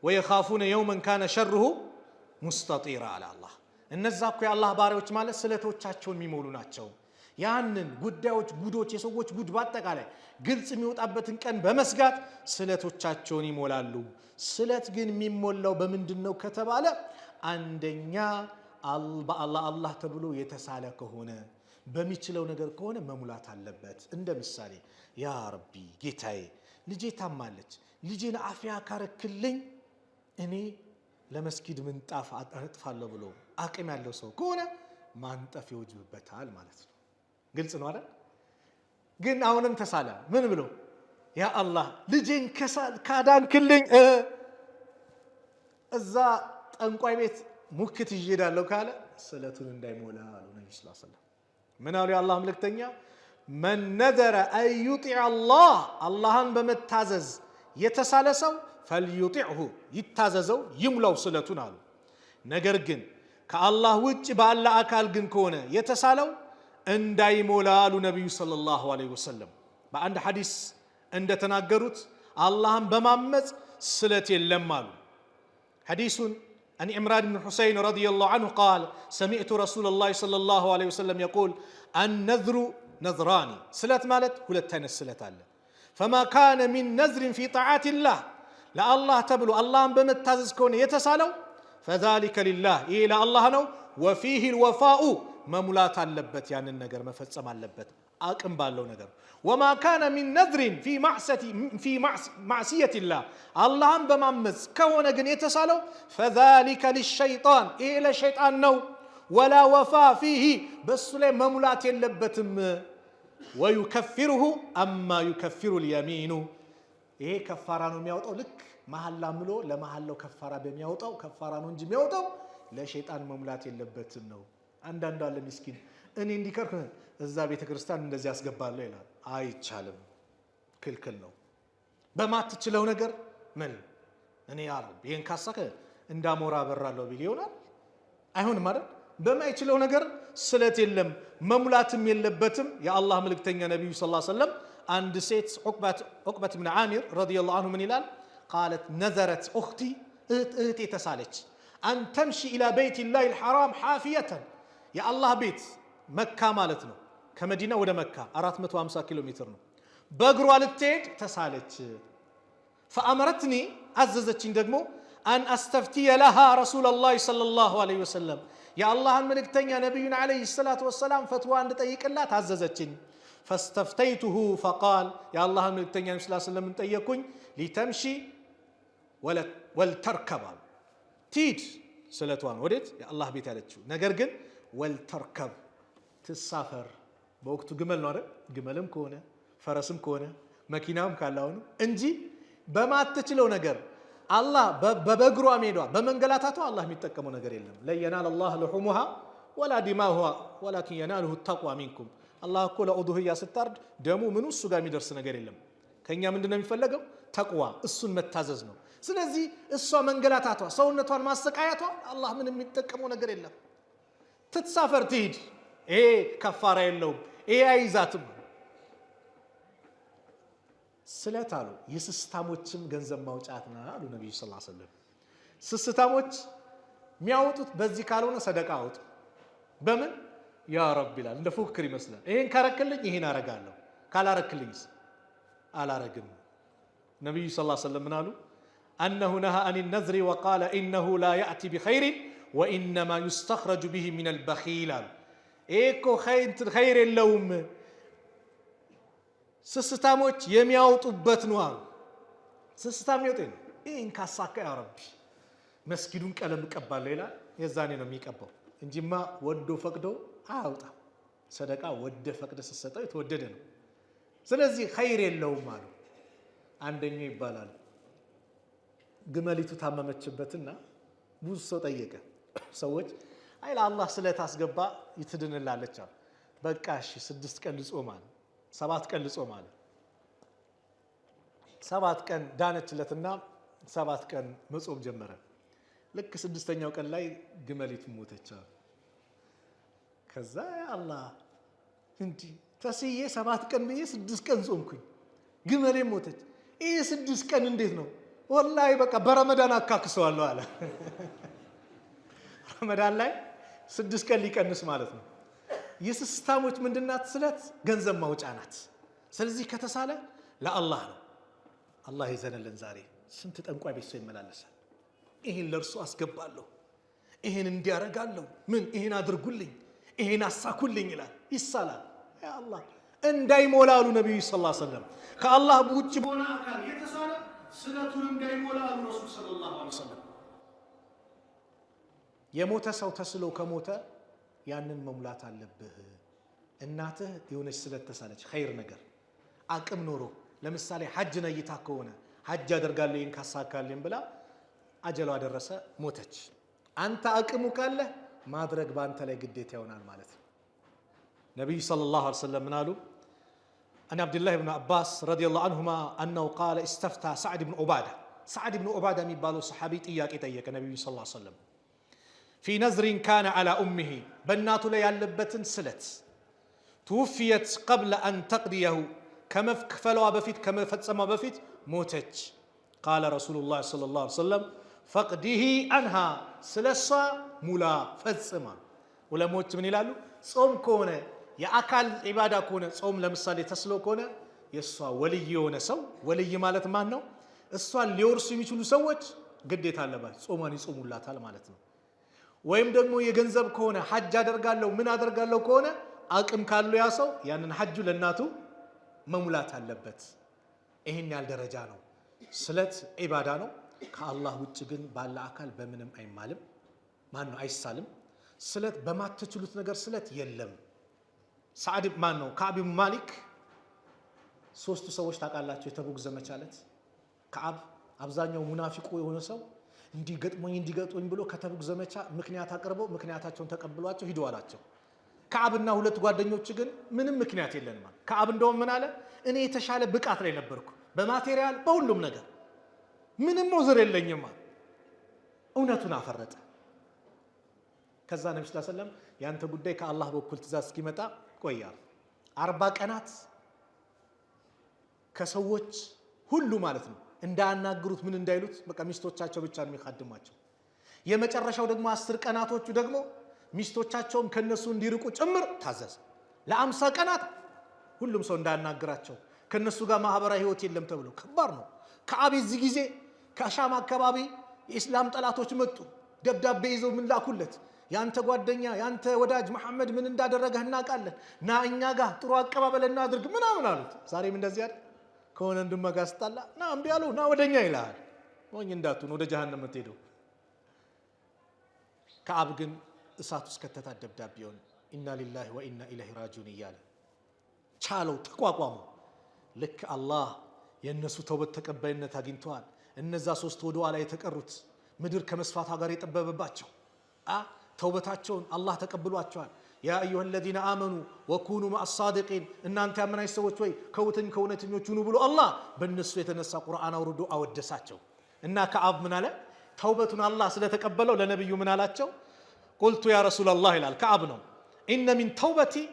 ወየኻፉነ የውመን ካነ ሸርሁ ሙስተጢራ አለ አላህ። እነዛ እኮ የአላህ ባሪያዎች ማለት ስለቶቻቸውን የሚሞሉ ናቸው። ያንን ጉዳዮች፣ ጉዶች፣ የሰዎች ጉድ በአጠቃላይ ግልጽ የሚወጣበትን ቀን በመስጋት ስለቶቻቸውን ይሞላሉ። ስለት ግን የሚሞላው በምንድነው ከተባለ አንደኛ አላህ ተብሎ የተሳለ ከሆነ በሚችለው ነገር ከሆነ መሙላት አለበት። እንደ ምሳሌ ያ ረቢ ጌታዬ ልጄ ታማለች፣ ልጄን አፍያ ካረክልኝ እኔ ለመስጊድ ምንጣፍ አነጥፋለሁ ብሎ አቅም ያለው ሰው ከሆነ ማንጠፍ ይወጅብበታል ማለት ነው። ግልጽ ነው አይደል? ግን አሁንም ተሳለ ምን ብሎ ያ አላህ ልጄን ካዳንክልኝ እዛ ጠንቋይ ቤት ሙክት ይሄዳለሁ ካለ ስለቱን እንዳይሞላ አሉ ነብዩ ሰለላሁ ዐለይሂ ወሰለም። ምን አሉ የአላህ መልእክተኛ? መን ነዘረ አን ዩጢዕ አላህን በመታዘዝ የተሳለ ሰው ፈልዩጢዕሁ ይታዘዘው ይሙላው ስለቱን አሉ። ነገር ግን ከአላህ ውጭ ባለ አካል ግን ከሆነ የተሳለው እንዳይሞላ አሉ ነብዩ ሰለላሁ ዐለይሂ ወሰለም። በአንድ ሐዲስ እንደተናገሩት አላህን በማመጽ ስለት የለም አሉ። ሐዲሱን عن عمران بن حسين رضي الله عنه قال سمعت رسول الله صلى الله عليه وسلم يقول النذر نذران سلت مالت ሁለት ስለት አለ فما كان من نذر في طاعات الله لا الله تبلو اللهم بمتازز كون يتسالو فذلك لله الى الله ነው وفيه الوفاء መሙላት አለበት ያንን ነገር መፈጸም አለበት አቅም ባለው ነገር وما كان من نذر في معصية الله اللهم بمامز كونه ግን የተሳለው فذلك للشيطان الى الشيطان ነው ولا وفاء فيه በሱ ላይ መሙላት የለበትም ويكفره اما يكفر اليمين ይሄ ከፋራ ነው የሚያወጣው ልክ መሐላ ምሎ ለመሐላው ከፋራ በሚያወጣው ከፋራ ነው እንጂ የሚያወጣው ለሸይጣን መሙላት የለበትም ነው። አንዳንዱ አለ ምስኪን እኔ እንዲከርክ እዛ ቤተክርስቲያን እንደዚህ ያስገባለሁ ይላል። አይቻልም፣ ክልክል ነው። በማትችለው ነገር ምን እኔ ያር ይሄን ካሳከ እንዳሞራ በራለሁ ቢል ይሆናል አይሆንም አይደል? በማይችለው ነገር ስለት የለም መሙላትም የለበትም። የአላህ መልእክተኛ ነብዩ ሰለላሁ ዐለይሂ ወሰለም አንድ ሴት ዑቅበት ኢብኑ ዓሚር ረዲየላሁ ዐንሁ ምን ይላል? قالت نذرت اختي እህቴ ተሳለች አን ተምሺ ኢላ በይቲላሂ الحرام حافية የአላህ ቤት መካ ማለት ነው። ከመዲና ወደ መካ 450 ኪሎ ሜትር ነው። በእግሯ ልትሄድ ተሳለች። فأمرتني አዘዘችኝ ደግሞ አን አስተፍቲየ ለሃ ረሱለላህ ሰለላሁ ዐለይሂ ወሰለም የአላህን መልእክተኛ ነብዩን ዐለይሂ ሰላቱ ወሰላም ፈትዋ እንድጠይቅላት አዘዘችኝ። فاستفتيته فقال يا الله መልእክተኛ ሰለላሁ ዐለይሂ ወሰለም ጠየቁኝ ሊተምሺ ወልተርከብ ትሂድ ስለቷን ወዴት የአላህ ቤት ያለችው ነገር ግን ወልተርከብ ትሳፈር። በወቅቱ ግመል ነው አይደል? ግመልም ከሆነ ፈረስም ከሆነ መኪናም ካላው እንጂ በማትችለው ነገር አላህ በበግሯ ሜዷ በመንገላታቷ አላህ የሚጠቀመው ነገር የለም። ለየናል አላህ ለሁሙሃ ወላ ዲማሁሃ ወላኪን የናልሁ ተቅዋ ሚንኩም አላህ እኮ ለኡዱህያ ስታርድ ደሙ ምኑ እሱ ጋር የሚደርስ ነገር የለም። ከኛ ምንድነው የሚፈለገው? ተቅዋ፣ እሱን መታዘዝ ነው። ስለዚህ እሷ መንገላታቷ ሰውነቷን ማሰቃያቷ አላህ ምን የሚጠቀመው ነገር የለም። ትትሳፈር ትሂድ፣ ይሄ ከፋራ የለውም፣ ይሄ አይዛትም። ስለት አሉ የስስታሞችም ገንዘብ ማውጫት ነው አሉ ነብዩ ሰለላሁ ዐለይሂ ወሰለም። ስስታሞች የሚያወጡት በዚህ ካልሆነ ሰደቃ አውጡ። በምን ያ ረብ ይላል፣ እንደ ፉክክር ይመስላል። ይሄን ካረክልኝ ይሄን አረጋለሁ፣ ካላረክልኝስ አላረግም። ነብዩ ሰለላሁ ዐለይሂ ወሰለም ምን አሉ? أنه نهى عن النذر وقال إنه لا يأتي بخير وإنما يستخرج به من البخيل إيكو خير اللوم سستاموች የሚያወጡበት ነው አሉ። ስስታም ይወጣል ይሄን ካሳካ ያ ረቢ መስጊዱን ቀለም ቀባለው ይላል። የዛኔ ነው የሚቀባው እንጂማ ወዶ ፈቅዶ አያውጣም። ሰደቃ ወደ ፈቅደ ሲሰጠው የተወደደ ነው። ስለዚህ ኸይር የለውም አሉ። አንደኛው ይባላል ግመሊቱ ታመመችበትና ብዙ ሰው ጠየቀ። ሰዎች አይ ለአላህ ስለት አስገባ ይትድንላለች አሉ። በቃ እሺ 6 ቀን ልጾም አለ፣ 7 ቀን ልጾም አለ። 7 ቀን ዳነችለትና 7 ቀን መጾም ጀመረ። ልክ 6ኛው ቀን ላይ ግመሊቱ ሞተች አሉ። ከዛ ያ አላህ እንዲ ተስዬ 7 ቀን ብዬ 6 ቀን ጾምኩኝ ግመሌ ሞተች ይሄ 6 ቀን እንዴት ነው ወላሂ በቃ በረመዳን አካክሰዋለሁ አለ ረመዳን ላይ 6 ቀን ሊቀንስ ማለት ነው የስስታሞች ምንድናት ስለት ገንዘብ ማውጫ ናት ስለዚህ ከተሳለ ለአላህ ነው አላህ ይዘነልን ዛሬ ስንት ጠንቋይ ቤት ሰው ይመላለሳል ይሄን ለርሱ አስገባለሁ ይሄን እንዲያረጋለሁ ምን ይሄን አድርጉልኝ ይሄን አሳኩልኝ ይላል ይሳላል ያ አላህ እንዳይሞላሉ ነብዩ ሰለላሁ ዐለይሂ ወሰለም ከአላህ ውጭ ሆነ አካል የተሳለ ስለቱን እንዳይሞላሉ ረሱል ሰለላሁ ዐለይሂ ወሰለም የሞተ ሰው ተስሎ ከሞተ ያንን መሙላት አለብህ እናትህ የሆነች ስለት ተሳለች ኸይር ነገር አቅም ኖሮ ለምሳሌ ሐጅ ነይታ ከሆነ ሐጅ አደርጋለሁ ይሄን ካሳካልኝ ብላ አጀሏ ደረሰ ሞተች አንተ አቅሙ ካለ ማድረግ ባንተ ላይ ግዴታ ይሆናል ማለት ነው ነብዩ ሰለላሁ ዐለይሂ ወሰለም ምናሉ አን አብዱላህ ኢብኑ አባስ ረዲየላሁ ዐንሁማ انه قال استفتى سعد بن عباده የሚባለው ሰሃቢ ጥያቄ ጠየቀ ነብዩ ሰለላሁ ዐለይሂ ወሰለም في نذر كان على امه በእናቱ ላይ ያለበትን ስለት توفيت قبل ان تقضيه ከመፍከፈለዋ በፊት ከመፈጸመዋ በፊት ሞተች قال رسول الله صلى الله عليه وسلم فقده عنها ስለሷ ሙላ ፈጽማ ዑለሞች ምን ይላሉ ጾም ከሆነ የአካል ኢባዳ ከሆነ ጾም ለምሳሌ ተስሎ ከሆነ የሷ ወልይ የሆነ ሰው ወልይ ማለት ማን ነው እሷን ሊወርሱ የሚችሉ ሰዎች ግዴታ አለባቸው ጾማን ይጾሙላታል ማለት ነው ወይም ደግሞ የገንዘብ ከሆነ ሐጅ አደርጋለሁ ምን አደርጋለሁ ከሆነ አቅም ካለው ያ ሰው ያንን ሐጁ ለናቱ መሙላት አለበት ይሄን ያል ደረጃ ነው ስለት ኢባዳ ነው ከአላህ ውጭ ግን ባለ አካል በምንም አይማልም ማን ነው አይሳልም ስለት በማትችሉት ነገር ስለት የለም ሳዕድ ማን ነው ከዓብ ኢብኑ ማሊክ ሶስቱ ሰዎች ታውቃላችሁ የተቡክ ዘመቻለት ከዓብ አብዛኛው ሙናፊቁ የሆነ ሰው እንዲገጥሞኝ ብሎ ከተቡክ ዘመቻ ምክንያት አቀርበው ምክንያታቸውን ተቀብሏቸው ሂደው አላቸው ከዓብና ሁለት ጓደኞች ግን ምንም ምክንያት የለንም ከዓብ እንደውም ምን አለ እኔ የተሻለ ብቃት ላይ ነበርኩ በማቴሪያል በሁሉም ነገር ምንም ወዝር የለኝም እውነቱን አፈረጠ ከዛ ነብዩ ሰለላሁ ዐለይሂ ወሰለም ያንተ ጉዳይ ከአላህ በኩል ትእዛዝ እስኪመጣ ቆያል 40 ቀናት ከሰዎች ሁሉ ማለት ነው እንዳያናግሩት ምን እንዳይሉት በቃ ሚስቶቻቸው ብቻ ነው የሚखाድሟቸው የመጨረሻው ደግሞ 10 ቀናቶቹ ደግሞ ሚስቶቻቸውም ከነሱ እንዲርቁ ጭምር ታዘዘ ለ50 ቀናት ሁሉም ሰው እንዳያናግራቸው ከነሱ ጋር ማህበራዊ ህይወት የለም ተብሎ ከባድ ነው ከዓብ እዚህ ጊዜ ከሻም አካባቢ የእስላም ጠላቶች መጡ ደብዳቤ ይዘው ምን ላኩለት ያንተ ጓደኛ ያንተ ወዳጅ መሐመድ ምን እንዳደረገህ እናውቃለን ና እኛ ጋር ጥሩ አቀባበል እናድርግ ምናምን አሉት ዛሬም እንደዚህ አይደል ከሆነ እንደማጋስጣላ ና እምቢ ያለው ና ወደኛ ይላል ወኝ እንዳቱን ወደ ጀሃነም የምትሄደው ከዓብ ግን እሳት ውስጥ ከተታ ደብዳቤውን ኢና ሊላሂ ወኢና ኢለይሂ ራጂዑን እያለ ቻለው ተቋቋሙ ልክ አላህ የነሱ ተውበት ተቀባይነት አግኝተዋል እነዛ ሶስት ወደ ኋላ የተቀሩት ምድር ከመስፋቷ ጋር የጠበበባቸው ተውበታቸውን አላህ ተቀብሏቸዋል ያ አዩሃ الذين آمنوا وكونوا مع الصادقين እናንተ ያመናችሁ ሰዎች ወይ ከእውነተኞች ሁኑ ብሎ አላህ በእነሱ የተነሳ ቁርአን አውርዶ አወደሳቸው እና ከዓብ ምን አለ ተውበቱን አላህ ስለተቀበለው ለነብዩ ምን አላቸው قلت يا رسول الله الى الكعب ነው ان من توبتي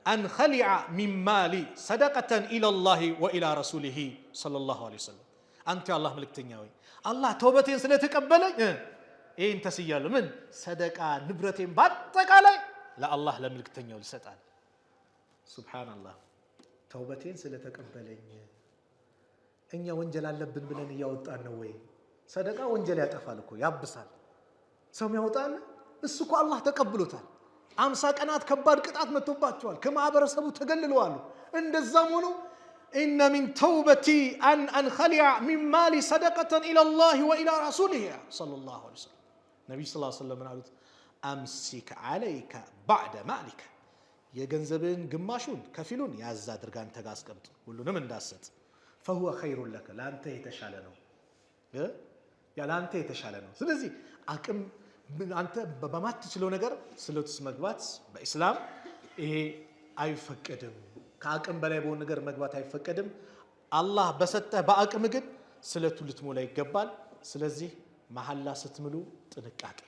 ان خلع من مالي صدقه الى الله والى رسوله صلى الله عليه وسلم አንተ አላህ መልእክተኛ ወይ አላህ ተውበቴን ስለተቀበለኝ ይሄን ተስያለሁ ምን ሰደቃ ንብረቴን ባጠቃላይ ለአላህ ለመልእክተኛው ይሰጣል ሱብሃንአላህ ተውበቴን ስለተቀበለኝ እኛ ወንጀል አለብን ብለን ያወጣን ነው ወይ ሰደቃ ወንጀል ያጠፋል እኮ ያብሳል ሰው ያወጣል እሱ እኮ አላህ ተቀብሎታል 50 ቀናት ከባድ ቅጣት መጥቶባቸዋል ከማህበረሰቡ ተገልለዋል እንደዛም ሆኖ ان من توبتي ان انخلع من مالي صدقه الى الله والى رسوله صلى الله عليه وسلم ነብዩ ሰለላሁ ዐለይሂ ወሰለም አሉት امسك عليك بعد مالك የገንዘብን ግማሹን ከፊሉን ያዝ አድርጋ አንተ ጋር አስቀምጥ ሁሉንም እንዳሰጥ فهو خير لك ላንተ የተሻለ ነው ላንተ የተሻለ ነው ስለዚህ አቅም አንተ በማትችለው ነገር ስለቱስ መግባት በእስላም ይሄ አይፈቀድም ከአቅም በላይ በሆነ ነገር መግባት አይፈቀድም አላህ በሰጠህ በአቅም ግን ስለቱ ልትሞላ ይገባል ስለዚህ መሐላ ስትምሉ ጥንቃቄ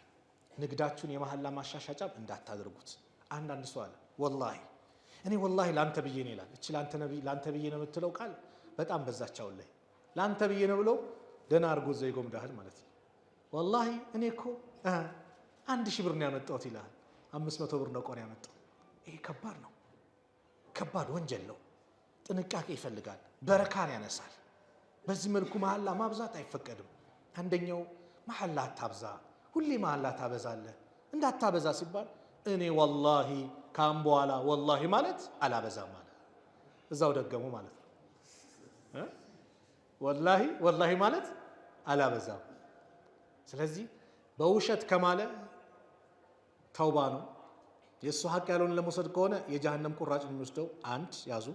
ንግዳችሁን የመሐላ ማሻሻጫ እንዳታደርጉት አንዳንድ ሰው አለ ወላሂ እኔ ወላሂ ላንተ ብዬ ነው ይላል። እቺ ላንተ ብዬ ነው የምትለው ቃል በጣም በዛቻው ላይ ላንተ ብዬ ነው ብሎ ደና አርጎ ዘይጎምዳል ማለት ነው። ወላሂ እኔ እኮ 1000 ብር ነው ያመጣሁት ይላል። 500 ብር ነው ቆን ያመጣው። ይሄ ከባድ ነው፣ ከባድ ወንጀል ነው። ጥንቃቄ ይፈልጋል፣ በረካን ያነሳል። በዚህ መልኩ መሐላ ማብዛት አይፈቀድም። አንደኛው መሐላ አታብዛ፣ ሁሌ መሐላ ታበዛለህ። እንዳታበዛ ሲባል እኔ ወላሂ ካም በኋላ ወላሂ ማለት አላበዛም ማለት እዛው ደገሙ ማለት ነው። ወላሂ ማለት አላበዛም። ስለዚህ በውሸት ከማለ ተውባ ነው። የእሱ ሐቅ ያለውን ለመውሰድ ከሆነ የጀሃነም ቁራጭ የሚወስደው አንድ ያዙ።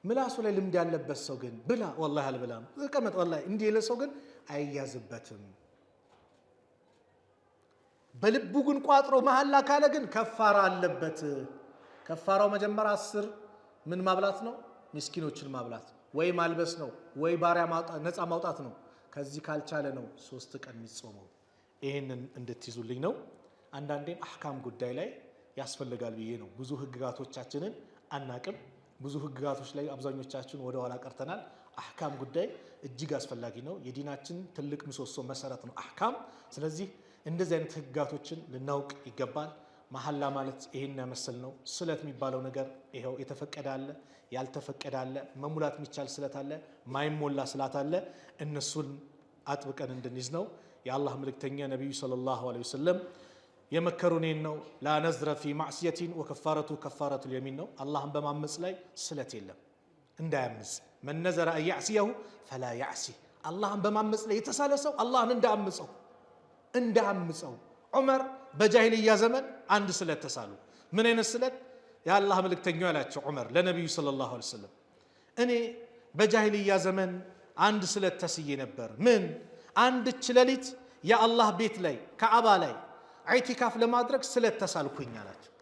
ምላሱ ላይ ልምድ ያለበት ሰው ግን ብላ ወላሂ አልበላም እቀመጥ ወላሂ እንዲህ ያለ ሰው ግን አይያዝበትም። በልቡ ግን ቋጥሮ መሐላ ካለ ግን ከፋራ አለበት። ከፋራው መጀመሪያ 10 ምን ማብላት ነው? ምስኪኖችን ማብላት ወይ ማልበስ ነው ወይ ባሪያ ነፃ ማውጣት ነው። ከዚህ ካልቻለ ነው 3 ቀን የሚጾመው። ይሄንን እንድትይዙልኝ ነው። አንዳንዴም አህካም ጉዳይ ላይ ያስፈልጋል ብዬ ነው። ብዙ ህግጋቶቻችንን አናቅም። ብዙ ህግጋቶች ላይ አብዛኞቻችን ወደ ኋላ ቀርተናል። አህካም ጉዳይ እጅግ አስፈላጊ ነው። የዲናችን ትልቅ ምሰሶ መሰረት ነው አህካም። ስለዚህ እንደዚህ አይነት ህግጋቶችን ልናውቅ ይገባል። መሐላ ማለት ይሄን ያመሰል ነው። ስለት የሚባለው ነገር ይሄው የተፈቀደ አለ፣ ያልተፈቀደ አለ፣ መሙላት የሚቻል ስለት አለ፣ ማይሞላ ስላት አለ። እነሱን አጥብቀን እንድንይዝ ነው የአላህ መልእክተኛ ነብዩ ሰለላሁ ዐለይሂ ወሰለም የመከሩን ነው። ላ ነዝረ ፊ ማዕሲየቲን ወከፋረቱ ከፋረቱል የሚን ነው። አላህን በማመጽ ላይ ስለት የለም እንዳያምጽ። መን ነዘረ አን ያዕሲየሁ ፈላ ያዕሲ። አላህን በማመጽ ላይ የተሳለ ሰው አላህን እንዳያምጸው። ዑመር በጃሂልያ ዘመን አንድ ስለት ተሳሉ። ምን አይነት ስለት? የአላህ መልእክተኛው ያላቸው ዑመር ለነብዩ ሰለላሁ ዐለይሂ ወሰለም እኔ በጃሂልያ ዘመን አንድ ስለት ተስዬ ነበር። ምን? አንድች ሌሊት የአላህ ቤት ላይ ከዓባ ላይ ኢዕቲካፍ ለማድረግ ስለት ተሳልኩኝ አላቸው።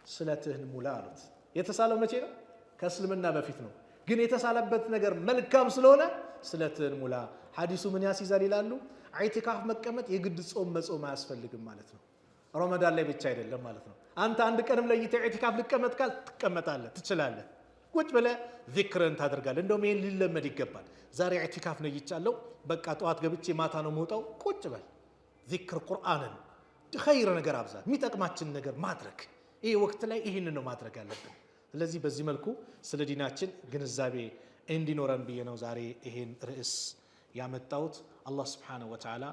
ስለትህን ሙላ አሉት። የተሳለው መቼ ነው? ከእስልምና በፊት ነው። ግን የተሳለበት ነገር መልካም ስለሆነ ስለትህን ሙላ። ሐዲሱ ምን ያስይዛል ይላሉ? ኢዕቲካፍ መቀመጥ የግድ ጾም መጾም አያስፈልግም ማለት ነው። ረመዳን ላይ ብቻ አይደለም ማለት ነው። አንተ አንድ ቀንም ለይተህ ኢዕቲካፍ ልቀመጥ ካል ትቀመጣለህ፣ ትችላለህ። ቁጭ ብለህ ዚክርን ታደርጋለህ። እንደውም ይሄን ሊለመድ ይገባል። ዛሬ ኢዕቲካፍ ነይቻለሁ፣ በቃ ጠዋት ገብቼ ማታ ነው የምወጣው። ቁጭ በል ዚክር፣ ቁርአንን፣ ኸይር ነገር አብዛ፣ የሚጠቅማችን ነገር ማድረግ። ይሄ ወቅት ላይ ይህንን ነው ማድረግ ያለብን። ስለዚህ በዚህ መልኩ ስለ ዲናችን ግንዛቤ እንዲኖረን ብዬ ነው ዛሬ ይሄን ርዕስ ያመጣሁት። አላህ ስብሓነሁ ወተዓላ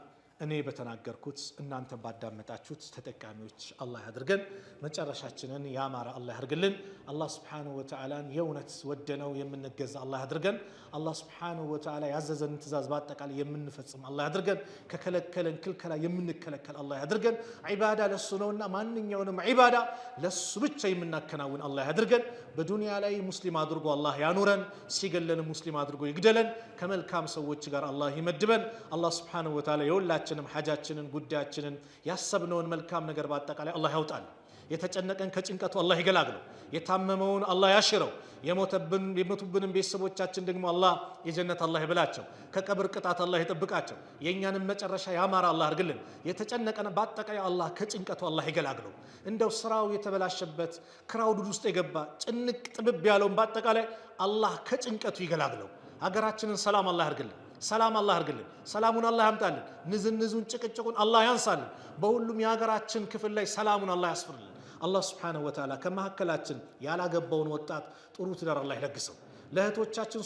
እኔ በተናገርኩት እናንተ ባዳመጣችሁት ተጠቃሚዎች አላህ ያድርገን። መጨረሻችንን ያማረ አላህ ያድርግልን። አላህ ስብሓነሁ ወተዓላን የእውነት ወደነው የምንገዛ አላህ ያድርገን። አላህ ስብሓነሁ ወተዓላ ያዘዘን ትእዛዝ በአጠቃላይ የምንፈጽም አላህ ያድርገን። ከከለከለን ክልከላ የምንከለከል አላህ ያድርገን። ዒባዳ ለሱ ነውና ማንኛውንም ዒባዳ ለሱ ብቻ የምናከናውን አላህ ያድርገን። በዱንያ ላይ ሙስሊም አድርጎ አላህ ያኑረን። ሲገለን ሙስሊም አድርጎ ይግደለን። ከመልካም ሰዎች ጋር አላህ ይመድበን። አላህ ስብሓነሁ ወተዓላ የሁላችንም ሐጃችንን ጉዳያችንን ያሰብነውን መልካም ነገር በአጠቃላይ አላህ ያውጣል። የተጨነቀን ከጭንቀቱ አላህ ይገላግለው። የታመመውን አላህ ያሽረው። የሞቱብንን ቤተሰቦቻችን ደግሞ አላህ የጀነት አላህ ይብላቸው። ከቀብር ቅጣት አላህ ይጠብቃቸው። የእኛንም መጨረሻ ያማረ አላህ አድርግልን። የተጨነቀን በአጠቃላይ አላህ ከጭንቀቱ አላህ ይገላግለው። እንደው ስራው የተበላሸበት ክራውድ ውስጥ የገባ ጭንቅ ጥብብ ያለውን በአጠቃላይ አላህ ከጭንቀቱ ይገላግለው። ሀገራችንን ሰላም አላህ ያድርግልን። ሰላም አላህ ያድርግልን። ሰላሙን አላህ ያምጣልን። ንዝንዙን ጭቅጭቁን አላህ ያንሳልን። በሁሉም የሀገራችን ክፍል ላይ ሰላሙን አላህ ያስፍርልን። አላህ ስብሓነሁ ወተዓላ ከመካከላችን ያላገባውን ወጣት ጥሩ ትዳር አላህ ይለግሰው። ለእህቶቻችን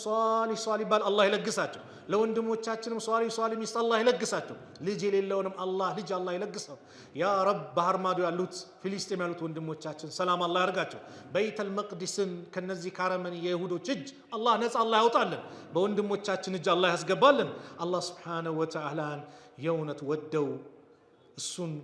ሷሊህ ባል አላህ ይለግሳቸው። ለወንድሞቻችንም ሷሊህ ሚስት አላህ ይለግሳቸው። ልጅ የሌለውንም አላህ ልጅ አላህ ይለግሰው። ያ ረብ ባህር ማዶ ያሉት ፊሊስጤም ያሉት ወንድሞቻችን ሰላም አላህ ያርጋቸው። በይተል መቅዲስን ከነዚህ ካረመን የይሁዶች እጅ አላህ ነፃ አላህ ያውጣልን። በወንድሞቻችን እጅ አላህ ያስገባልን። አላህ ስብሓነሁ ወተዓላን የእውነት ወደው እሱን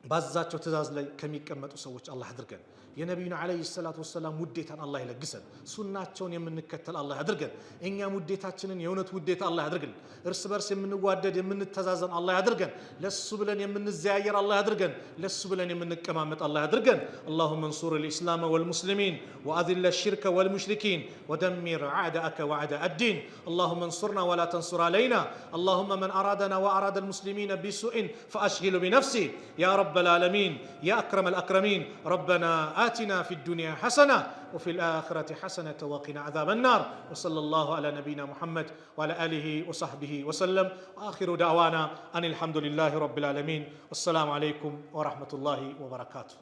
ባዛቸው ትእዛዝ ላይ ከሚቀመጡ ሰዎች አላህ አድርገን። የነቢዩን ዓለይሂ ሰላቱ ወሰላም ውዴታን አላህ ይለግሰን። ሱናቸውን የምንከተል አላህ ያድርገን። እኛም ውዴታችንን የእውነት ውዴታ አላህ ያድርገን። እርስ በርስ የምንዋደድ የምንተዛዘን አላህ ያድርገን። ለሱ ብለን የምንዘያየር አላህ ያድርገን። ለሱ ብለን የምንቀማመጥ አላህ ያድርገን። اللهم انصر الإسلام والمسلمين وأذل الشرك والمشركين ودمر أعداءك وأعداء الدين. اللهم انصرنا ولا تنصر علينا. اللهم من أرادنا وأراد المسلمين بسوء فأشغل بنفسه يا رب العالمين يا أكرم الأكرمين. ربنا آتنا في الدنيا حسنة وفي الآخرة حسنة وقنا عذاب النار وصلى الله على نبينا محمد وعلى آله وصحبه وسلم وآخر دعوانا أن الحمد لله رب العالمين والسلام عليكم ورحمة الله وبركاته.